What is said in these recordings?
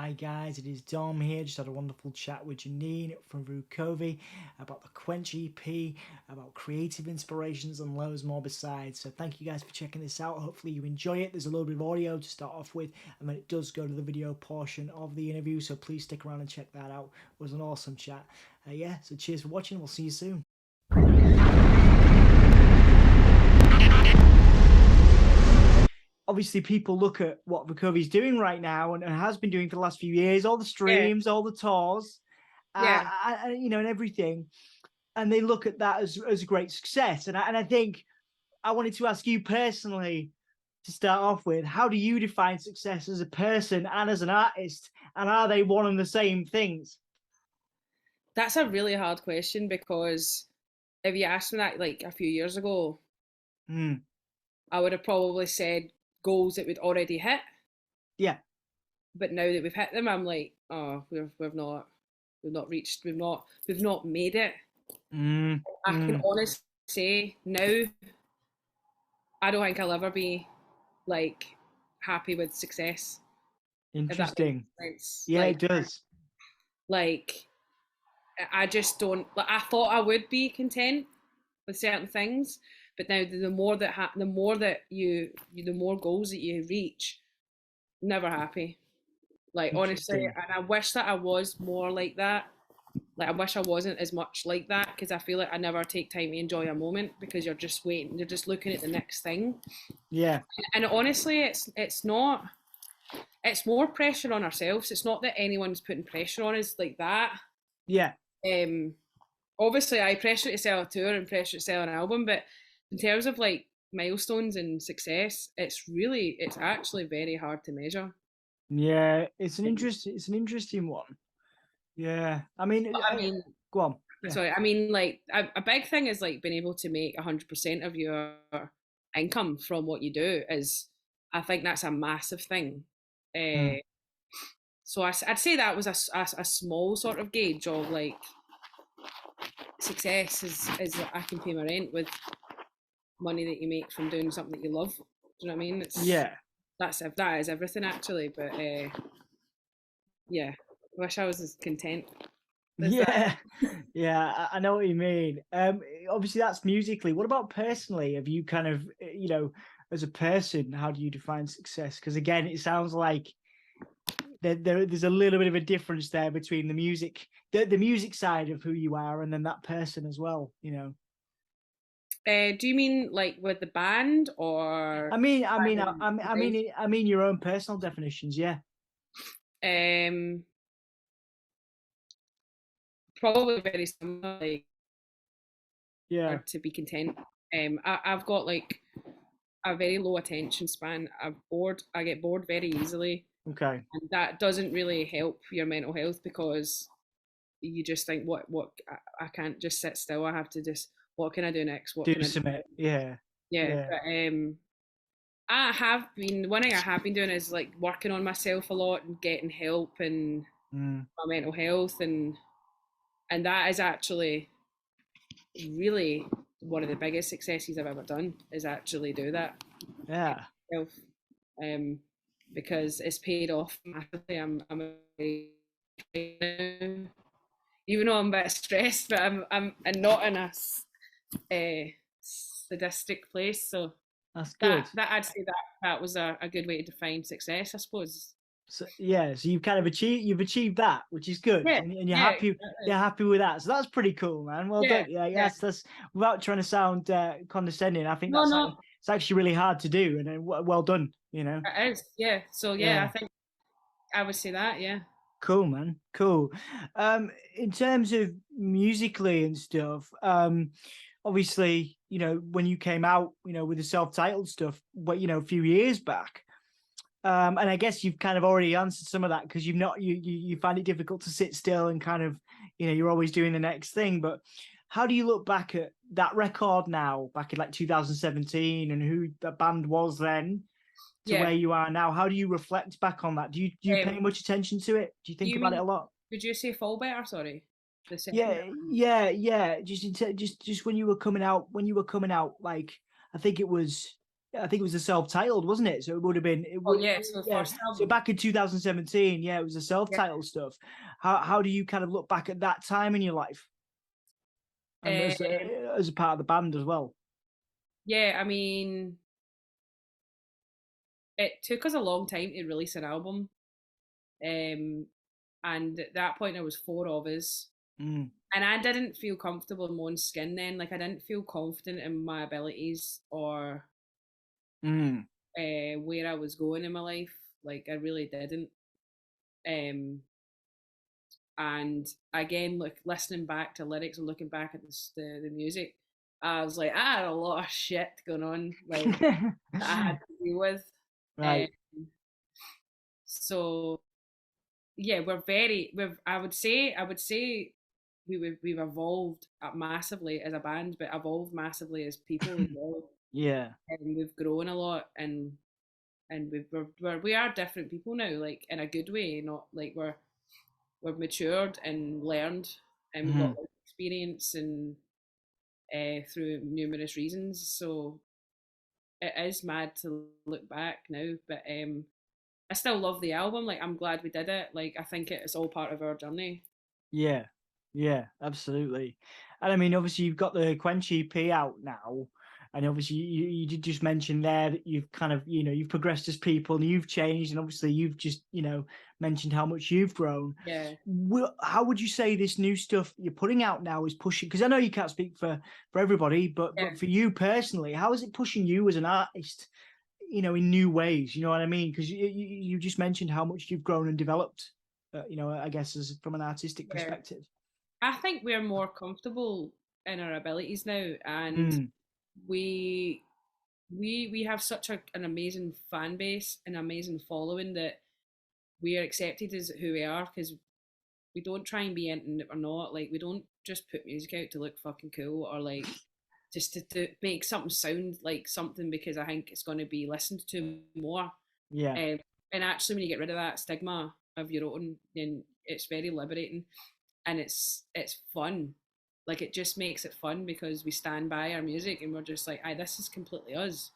Hi guys, it is Dom here. Just had a wonderful chat with Janine from Vukovi about the Quench EP, about creative inspirations and loads more besides. So thank you guys for checking this out. Hopefully you enjoy it. There's a little bit of audio to start off with, and then it does go to the video portion of the interview. So please stick around and check that out. It was an awesome chat. So cheers for watching. We'll see you soon. Obviously people look at what Vukovi's doing right now and has been doing for the last few years, all the streams, all the tours, and everything, and they look at that as a great success. And I think I wanted to ask you personally to start off with, how do you define success as a person and as an artist, and are they one and the same things? That's a really hard question, because if you asked me that like a few years ago, I would have probably said goals that we'd already hit. Yeah. But now that we've hit them, I'm like, oh, we've not reached, we've not made it. I can honestly say now, I don't think I'll ever be like happy with success. Interesting. Yeah, like, it does. Like, I just don't. Like, I thought I would be content with certain things, but now the more goals that you reach, never happy. Like, honestly, and I wish that I was more like that. Like, I wish I wasn't as much like that, because I feel like I never take time to enjoy a moment, because you're just waiting, you're just looking at the next thing. Yeah. And honestly, it's not. It's more pressure on ourselves. It's not that anyone's putting pressure on us like that. Yeah. Obviously, I pressure to sell a tour and pressure to sell an album, but in terms of like milestones and success, it's actually very hard to measure. Yeah, it's an interesting one. Yeah, I mean, go on. Yeah. Sorry, I mean, like a big thing is like being able to make 100% of your income from what you do I think that's a massive thing. So I'd say that was a small sort of gauge of like success is I can pay my rent with money that you make from doing something that you love. Do you know what I mean? That is everything actually. But yeah, I wish I was as content. Yeah, I know what you mean. Obviously that's musically. What about personally? Have you kind of, as a person, how do you define success? Because again, it sounds like there's a little bit of a difference there between the music side of who you are, and then that person as well. Do you mean like with the band, or? I mean your own personal definitions. Yeah. Probably very similar. Like, yeah, to be content. I've got like a very low attention span. I get bored very easily. Okay. And that doesn't really help your mental health, because you just think, what I can't just sit still. I have to just, what can I do next? What can I do? Yeah. But one thing I have been doing is like working on myself a lot and getting help and my mental health, and that is actually really one of the biggest successes I've ever done, is actually do that. Yeah. Because it's paid off massively. I'm even though I'm a bit stressed, but I'm not in a sadistic place. So that's good. That I'd say that was a good way to define success, I suppose. So you've kind of achieved that, which is good, and you're happy. You're happy with that, so that's pretty cool, man. Well done. That's without trying to sound condescending. I think it's actually really hard to do, and well done. It is. Yeah. So I think I would say that. Yeah. Cool, man. Cool. In terms of musically and stuff, obviously, when you came out, with the self-titled stuff, a few years back. And I guess you've kind of already answered some of that, because you find it difficult to sit still and kind of, you're always doing the next thing. But how do you look back at that record now, back in like 2017, and who the band was then to where you are now? How do you reflect back on that? Do you pay much attention to it? Do you think about it a lot? Did you say Fall Better? Sorry. Yeah. Just when you were coming out, like I think it was I think it was a self-titled, wasn't it? So it would have been. It Oh would, yeah, so the yeah. first So album. back in 2017, yeah, it was a Yeah. self-titled stuff. How do you kind of look back at that time in your life, and Uh, as a part of the band as well? yeah, I mean, it took us a long time to release an album. And at that point there was four of us. Mm, And I didn't feel comfortable in my own skin then. Like I didn't feel confident in my abilities or mm, where I was going in my life. Like I really didn't. Um, and again, look, listening back to lyrics and looking back at the music, I was like, I had a lot of shit going on, like that I had to deal with. Um, right. so yeah, I would say we've evolved massively as a band, but evolved massively as people as well. Yeah. And we've grown a lot, and we are different people now, like in a good way, not like we've matured and learned, and we've got Mm, life experience and through numerous reasons. So it is mad to look back now, but I still love the album. Like I'm glad we did it. Like I think it's all part of our journey. yeah. Yeah. Absolutely. And I mean, obviously, you've got the Quench EP out now, and obviously, you did just mention there that you've kind of, you've progressed as people and you've changed, and obviously, you've just, mentioned how much you've grown. Yeah, How would you say this new stuff you're putting out now is pushing? Because I know you can't speak for everybody, but yeah, for you personally, how is it pushing you as an artist? In new ways. You know what I mean? Because you just mentioned how much you've grown and developed. I guess as from an artistic yeah. perspective. I think we're more comfortable in our abilities now, and Mm, we we have such an amazing fan base, an amazing following that we are accepted as who we are because we don't try and be anything that we're not. Like we don't just put music out to look fucking cool or like just to make something sound like something because I think it's going to be listened to more. yeah, Um, and actually, when you get rid of that stigma of your own, then it's very liberating and it's fun. Like it just makes it fun because we stand by our music and we're just like, "Aye, this is completely us.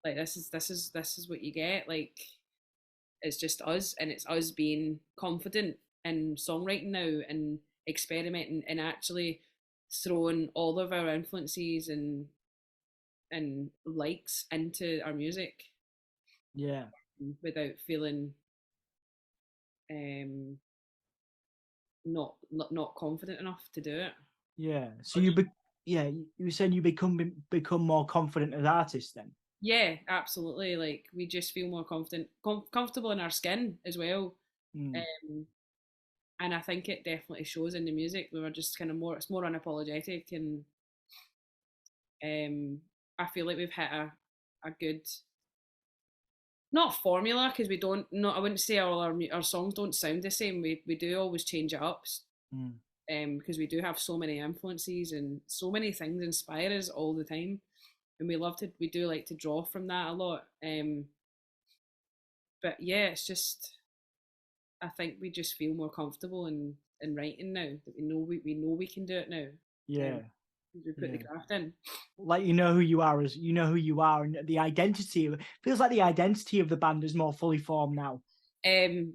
Like this is what you get. Like it's just us, and it's us being confident in songwriting now and experimenting and actually throwing all of our influences and likes into our music yeah, without feeling um not confident enough to do it. yeah. So you were saying you become more confident as artists then. Yeah, absolutely. Like we just feel more comfortable in our skin as well. Mm, Um, and I think it definitely shows in the music. We were just kind of it's more unapologetic, and I feel like we've hit a good not formula because we don't no I wouldn't say all our songs don't sound the same. We do always change it up. mm, Because we do have so many influences and so many things inspire us all the time, and we do like to draw from that a lot. But yeah, it's just I think we just feel more comfortable in writing now that we know we can do it now. Um, yeah, we put the yeah. craft in. Like you know who you are, and the identity of feels like the identity of the band is more fully formed now.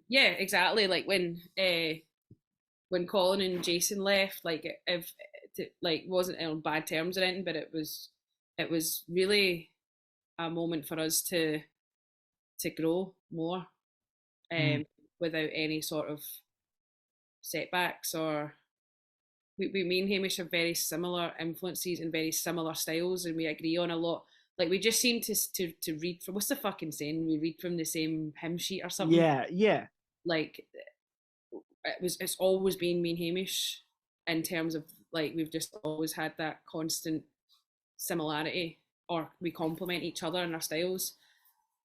Yeah, exactly. Like when Colin and Jason left, like if like wasn't on bad terms or anything, but it was really a moment for us to grow more Mm, um, without any sort of setbacks or me and Hamish have very similar influences and very similar styles, and we agree on a lot. Like we just seem to read from what's the fucking saying? We read from the same hymn sheet or something. yeah, yeah, Like it's always been me and Hamish in terms of like we've just always had that constant similarity, or we complement each other in our styles.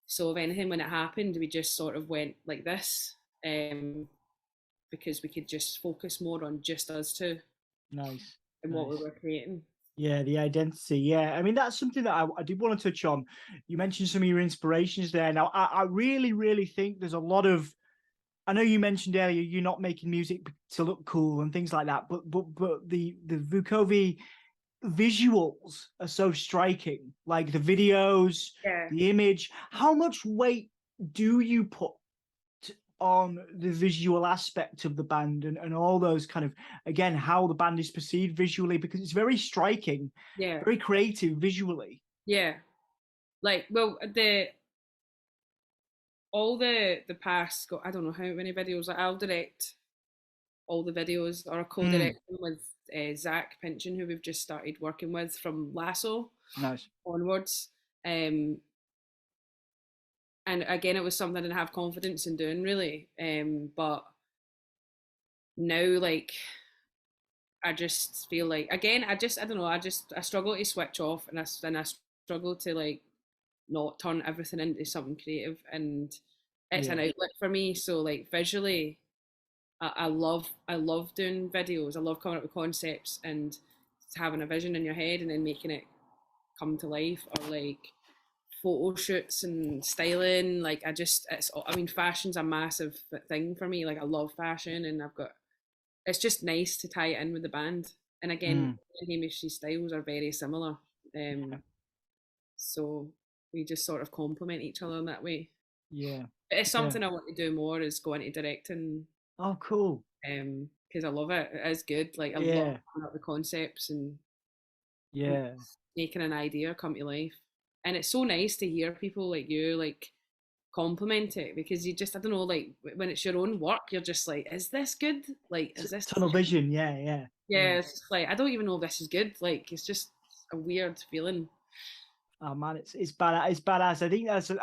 So if anything, when it happened, we just sort of went like this, because we could just focus more on just us two nice, and what we nice. were creating. Yeah, the identity. Yeah, I mean that's something that I did want to touch on. You mentioned some of your inspirations there. Now, I really, really think there's a lot of. I know you mentioned earlier you're not making music to look cool and things like that, but the Vukovi visuals are so striking, like the videos, Yeah. the image. How much weight do you put on the visual aspect of the band and all those kind of, again, how the band is perceived visually? Because it's very striking, Yeah. very creative visually. Yeah. Like, well, the past, I don't know how many videos, like, I'll direct all the videos, or Mm, co-direct them with Zach Pinchin, who we've just started working with from Lasso nice. onwards. Um, and again, it was something I didn't have confidence in doing, really. But now, like, I just feel like, again, I don't know, I struggle to switch off, and I struggle to, like, not turn everything into something creative, and it's an Yeah. outlet for me. So, like, visually, I love doing videos. I love coming up with concepts and having a vision in your head and then making it come to life, or like photo shoots and styling. Like, I mean, fashion's a massive thing for me. Like, I love fashion, and it's just nice to tie it in with the band. And again, Mm, Hamish's styles are very similar. yeah. Um, so we just sort of complement each other in that way. Yeah. But it's Yeah. something I want to do more, is go into directing, Oh, cool. because I love it. It is good. Like, I love Yeah. coming up with concepts and Yeah. making an idea come to life. And it's so nice to hear people like you, like, compliment it, because you just, I don't know, like, when it's your own work, you're just like, is this good? Like, is this, Tunnel vision. Yeah. Yeah. yeah, Yeah. it's just like, I don't even know if this is good. Like, it's just a weird feeling. Oh man, it's bad. It's badass. I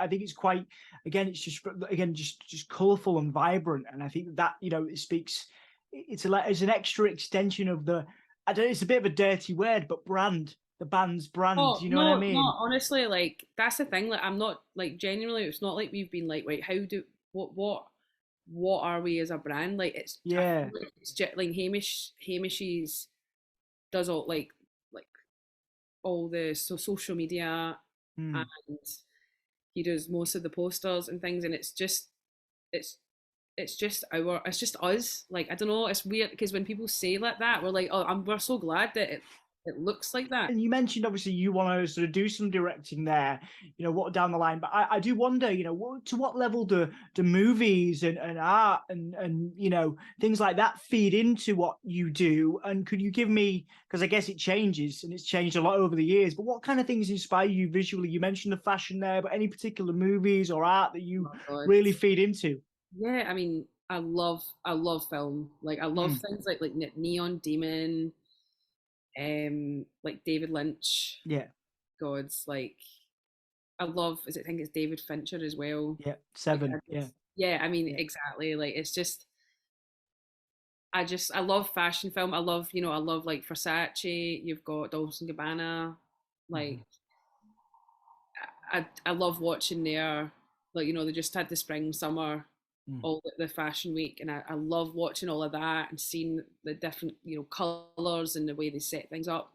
think it's quite. Again, it's just again just colorful and vibrant, and I think that it speaks. It's an extra extension of the. I don't. It's a bit of a dirty word, but brand, the band's brand. Oh, You know what I no, no, mean? honestly, like, that's the thing. Like, I'm not, like, genuinely, it's not like we've been like, right, what are we as a brand? Like, I feel Yeah. like it's just like Hamish's does like all the social media, Hmm. and he does most of the posters and things, and it's it's just us. Like, I don't know, it's weird, because when people say like that, we're like, oh, we're so glad that it looks like that. And you mentioned obviously you want to sort of do some directing there, what down the line. But I do wonder, to what level do movies and art and things like that feed into what you do? And could you give me, because I guess it changes and it's changed a lot over the years, but what kind of things inspire you visually? You mentioned the fashion there, but any particular movies or art that you Oh God. really feed into? Yeah, I mean, I love film. Like, I love Mm, things like Neon Demon, like David Lynch. yeah, God's, like, I love, I think it's David Fincher as well. yeah, Like, Seven, yeah, yeah, I mean, yeah, exactly. Like, it's just, I love fashion film. I love, like, Versace. You've got Dolce and Gabbana. Like, mhm, I love watching their, like, they just had the spring, summer, mm, all the fashion week, and I love watching all of that and seeing the different, colors and the way they set things up.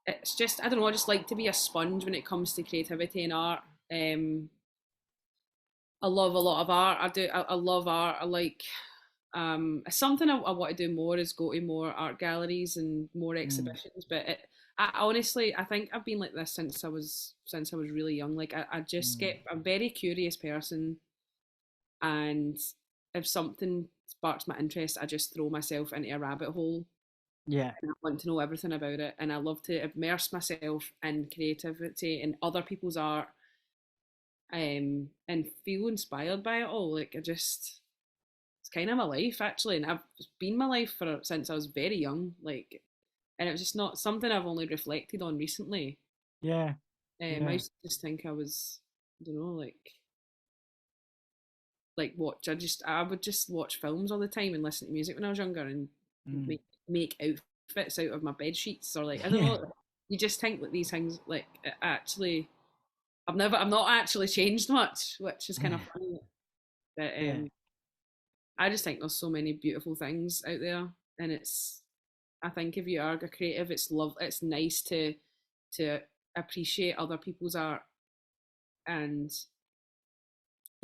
It's just, I don't know, I just like to be a sponge when it comes to creativity and art. Um, I love a lot of art. I love art. I like, it's something I want to do more, is go to more art galleries and more mm, exhibitions. But I honestly, I think I've been like this since I was really young. Like, I just mm. I'm a very curious person, and if something sparks my interest, I just throw myself into a rabbit hole, Yeah. and I want to know everything about it. And I love to immerse myself in creativity and other people's art, and feel inspired by it all. Like, it's kind of my life, actually, and it's been my life since I was very young. Like, and it was just not something I've only reflected on recently. Yeah. I Yeah. used to just think I was, I don't know, like watch. I would just watch films all the time and listen to music when I was younger, and Mm. make outfits out of my bed sheets, or, like, I don't Yeah. know. You just think that these things, like, actually, I'm not actually changed much, which is kind of Yeah. funny. But Yeah. I just think there's so many beautiful things out there, and I think if you are a creative, it's nice to appreciate other people's art, and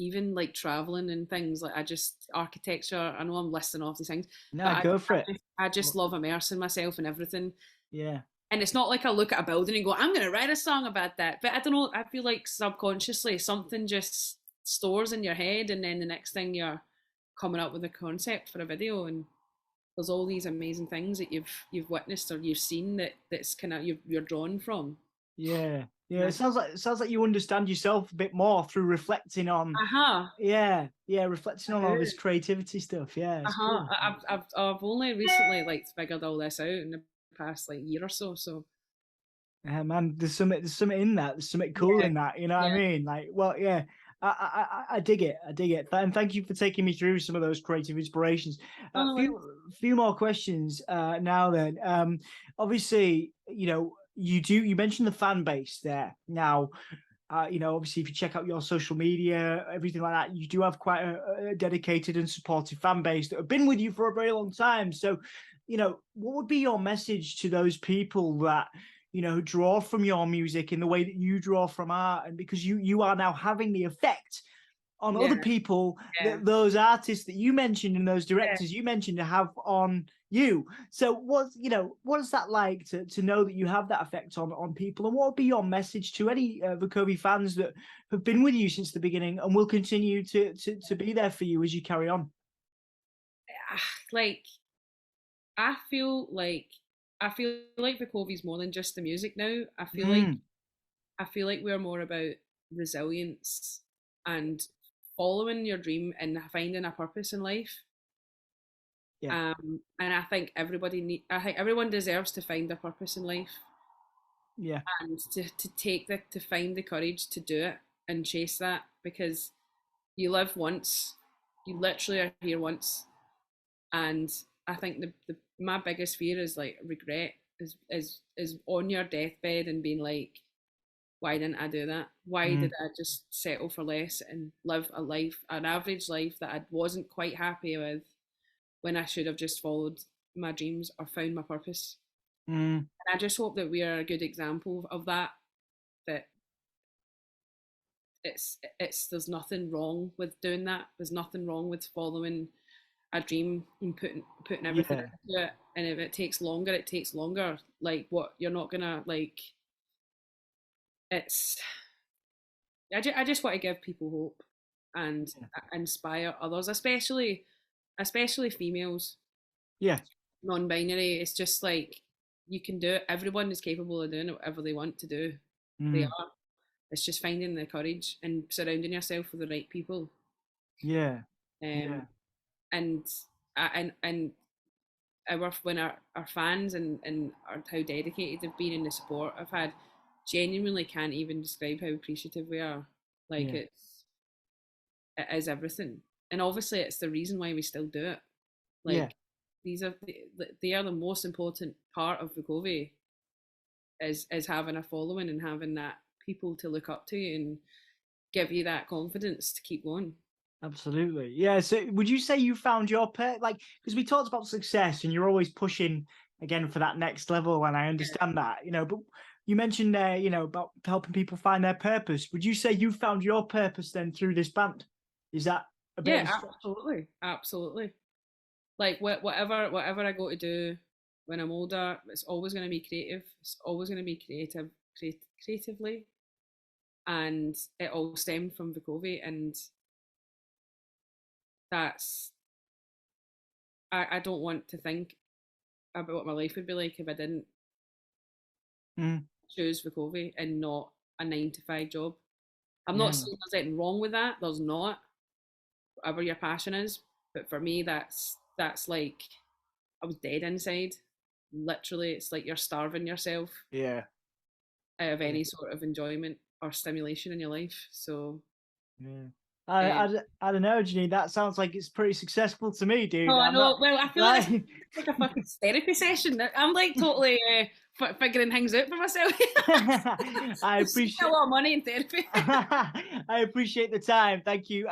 even, like, traveling and things. Like, I just architecture. I know I'm listing off these things, but No, go for it. I just love immersing myself in everything. Yeah. And it's not like I look at a building and go, I'm going to write a song about that. But I don't know, I feel like subconsciously something just stores in your head, and then the next thing you're coming up with a concept for a video, and there's all these amazing things that you've witnessed or you've seen that's kind of you're drawn from. Yeah, yeah. It sounds like you understand yourself a bit more through reflecting on. Uh-huh. Yeah, yeah, reflecting I on all do. this creativity stuff. Yeah, it's Uh-huh. cool. I've only recently like figured all this out in the past like year or so. So Yeah, man, there's something in that. There's something cool yeah, in that. You know what I yeah. mean? Like, well, yeah, I dig it. I dig it. And thank you for taking me through some of those creative inspirations. Oh, A no worries. few more questions now. Then, obviously, you mentioned the fan base there. Now, obviously, if you check out your social media, everything like that, you do have quite a dedicated and supportive fan base that have been with you for a very long time. So, what would be your message to those people that, who draw from your music in the way that you draw from art? And because you are now having the effect on Yeah, other people yeah, that those artists that you mentioned and those yeah. directors you mentioned to have on you. So what is that like to know that you have that effect on people, and what would be your message to any Vukovi fans that have been with you since the beginning and will continue to be there for you as you carry on? Like I feel like I feel like Vukovi's more than just the music now. Mm, I feel like we're more about resilience and following your dream and finding a purpose in life. yeah, And I think everyone deserves to find a purpose in life, yeah, and to find the courage to do it and chase that, because you live once, you literally are here once. And I think my biggest fear is like regret, is on your deathbed and being like, why didn't I do that? Why did mm, I just settle for less and live an average life that I wasn't quite happy with, when I should have just followed my dreams or found my purpose? mm, And I just hope that we are a good example of that. That it's there's nothing wrong with doing that. There's nothing wrong with following a dream and putting everything yeah, into it. And if it takes longer, it takes longer. Like, what, you're not gonna like. It's I just want to give people hope and inspire others, especially females, yeah, non-binary. It's just like, you can do it. Everyone is capable of doing whatever they want to do. They mm, are. It's just finding the courage and surrounding yourself with the right people. yeah, Um, yeah, and and when our fans and how dedicated they've been in the support I've had, genuinely can't even describe how appreciative we are. Like, yeah, it is everything, and obviously it's the reason why we still do it. yeah. Like, they are the most important part of Vukovi, is having a following and having that people to look up to you and give you that confidence to keep going. Absolutely. Yeah. So would you say you found your like, because we talked about success and you're always pushing again for that next level, and I understand that, but you mentioned there, about helping people find their purpose. Would you say you found your purpose then through this band? Is that a bit of Yeah, a stretch? absolutely, absolutely. Like, whatever I go to do when I'm older, it's always going to be creative. It's always going to be creatively, and it all stemmed from Vukovi. And that's I don't want to think about what my life would be like if I didn't Mm, choose Vukovi and not a 9 to 5 job. I'm not yeah. saying there's anything wrong with that. There's not. Whatever your passion is, but for me, that's like, I was dead inside. Literally, it's like you're starving yourself Yeah. out of Yeah. any sort of enjoyment or stimulation in your life. So, Yeah. um, I don't know, Janine. That sounds like it's pretty successful to me, dude. oh, I I'm not know. Well, I feel like this is like like a fucking therapy session. I'm like totally figuring things out for myself. I Spend a appreciate lot of money in therapy. I appreciate the time. Thank you.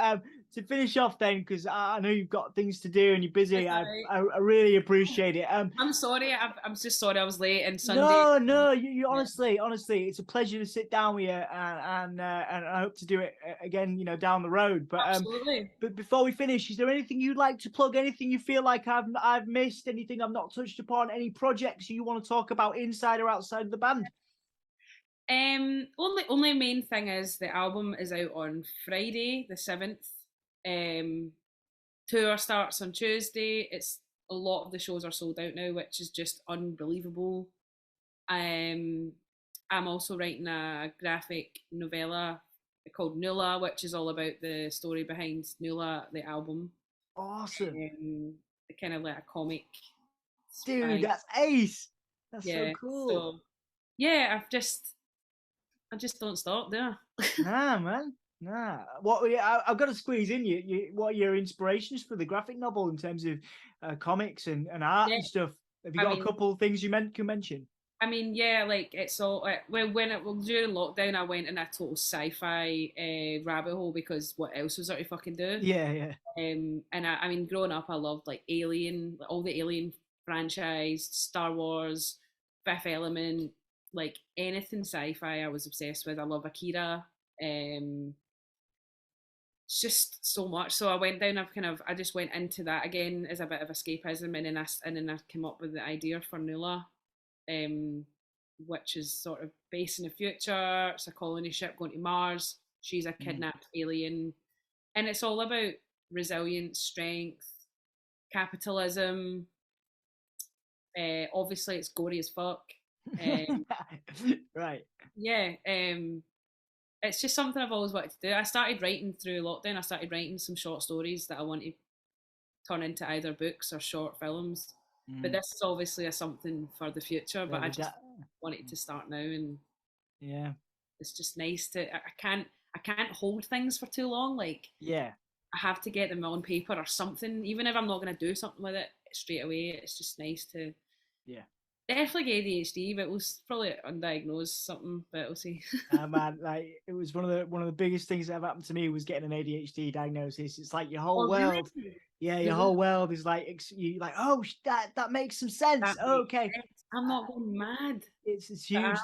to finish off then, because I know you've got things to do and you're busy. It's all I really appreciate it. I'm sorry. I'm just sorry I was late and Sunday. No, you Yeah, honestly, it's a pleasure to sit down with you, and I hope to do it again, down the road. absolutely. But before we finish, is there anything you'd like to plug? Anything you feel like I've missed? Anything I've not touched upon? Any projects you want to talk about inside or outside of the band? Only main thing is the album is out on Friday the 7th. Tour starts on Tuesday. It's a lot of the shows are sold out now, which is just unbelievable. Um, I'm also writing a graphic novella called NULA, which is all about the story behind NULA, the album. Awesome, Kind of like a comic dude. spine. That's ace. That's so Yeah. cool. So yeah, I just don't stop there. Nah, man. Nah. I've got to squeeze in what are your inspirations for the graphic novel in terms of comics and art Yeah. and stuff? Have you I got a mean, couple of things you can mention? yeah, like it's all during lockdown, I went in a total sci-fi rabbit hole because what else was there to fucking do? Yeah, yeah. And I mean, growing up, I loved like Alien, all the Alien franchise, Star Wars, Fifth Element, like anything sci-fi. I was obsessed with. I love Akira. It's just so much. So I went down. I just went into that again as a bit of escapism, and then I came up with the idea for Nula, um, which is sort of based in the future. It's a colony ship going to Mars. She's a Mm. kidnapped alien, and it's all about resilience, strength, capitalism. Obviously, it's gory as fuck. Right. Yeah, it's just something I've always wanted to do. I started writing through lockdown. I started writing some short stories that I want to turn into either books or short films. But Mm. this is obviously a something for the future. But I The just wanted to start now, and yeah. it's just nice to. I can't hold things for too long. Like Yeah. I have to get them on paper or something. Even if I'm not going to do something with it straight away, it's just nice to. Yeah. Definitely get ADHD, but we'll probably undiagnosed something. But we'll see. Man, like it was one of the biggest things that ever happened to me was getting an ADHD diagnosis. It's like your whole Oh really? world, yeah, your Really? whole world is like you like, oh, that makes some sense. That Oh, makes okay, sense. I'm not going mad. it's But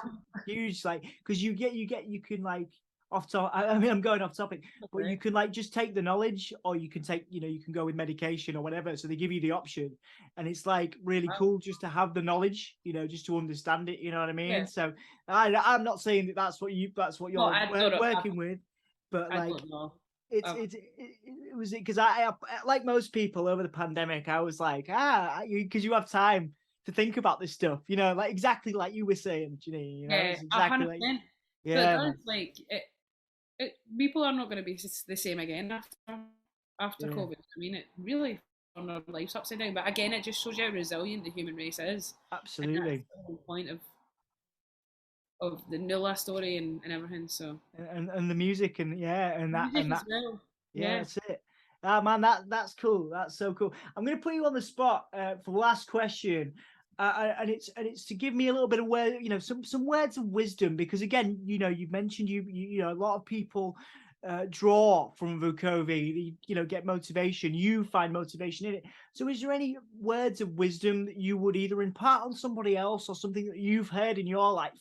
huge, like because you can like off top. I mean, I'm going off topic, but you okay. can like just take the knowledge, or you can take you can go with medication or whatever. So they give you the option, and it's like really Wow. cool just to have the knowledge, just to understand it. You know what I mean? Yeah. So I'm not saying that that's what No, you're working with, but I like don't know. it's Uh, it was because I like most people over the pandemic, I was like because you have time to think about this stuff, like exactly like you were saying, Janine. yeah, It's a exactly hundred like percent. But yeah, man. that's like people are not going to be the same again after Yeah, COVID. I mean, it really turned our lives upside down. But again, it just shows you how resilient the human race is, and that's absolutely. the whole point of the NULA story and everything. So And the music and yeah, music and as that well. yeah, Yeah. that's it. Man, that's cool. That's so cool. I'm going to put you on the spot for the last question, and it's to give me a little bit of some words of wisdom, because again, you've mentioned a lot of people draw from Vukovi. Get motivation. You find motivation in it. So, is there any words of wisdom that you would either impart on somebody else, or something that you've heard in your life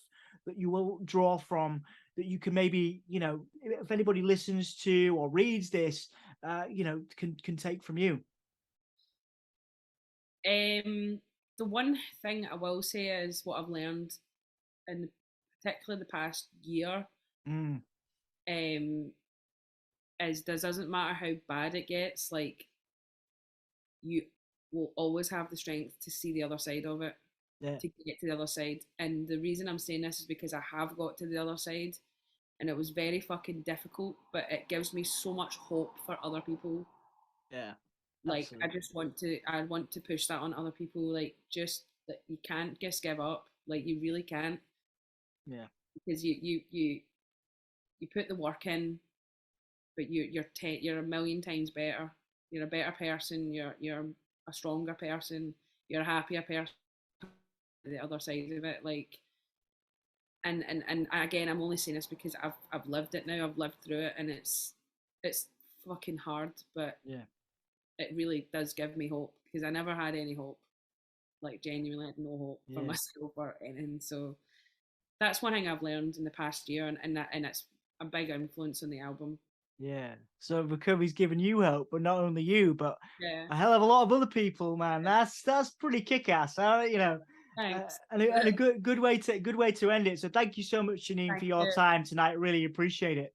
that you will draw from, that you can maybe, if anybody listens to or reads this, can take from you? The one thing I will say is what I've learned in particularly the past year, Mm, um, is doesn't matter how bad it gets, like you will always have the strength to see the other side of it, yeah, to get to the other side. And the reason I'm saying this is because I have got to the other side and it was very fucking difficult, but it gives me so much hope for other people. yeah, Like absolutely. I want to push that on other people. Like just that you can't just give up. Like you really can't, Yeah, because you put the work in, but you're a million times better. You're a better person. You're a stronger person. You're a happier person. The other side of it, like, and again, I'm only saying this because I've lived it now. I've lived through it, and it's fucking hard, but Yeah. it really does give me hope, because I never had any hope. Like, genuinely had no hope for Yeah. myself or anything. So that's one thing I've learned in the past year, and it's a big influence on the album. Yeah. So Vukovi's given you hope, but not only you, but Yeah. a hell of a lot of other people, man. That's pretty kick-ass. You know, Thanks. and a good way to end it. So thank you so much, Janine, for Thank your you. time tonight. Really appreciate it.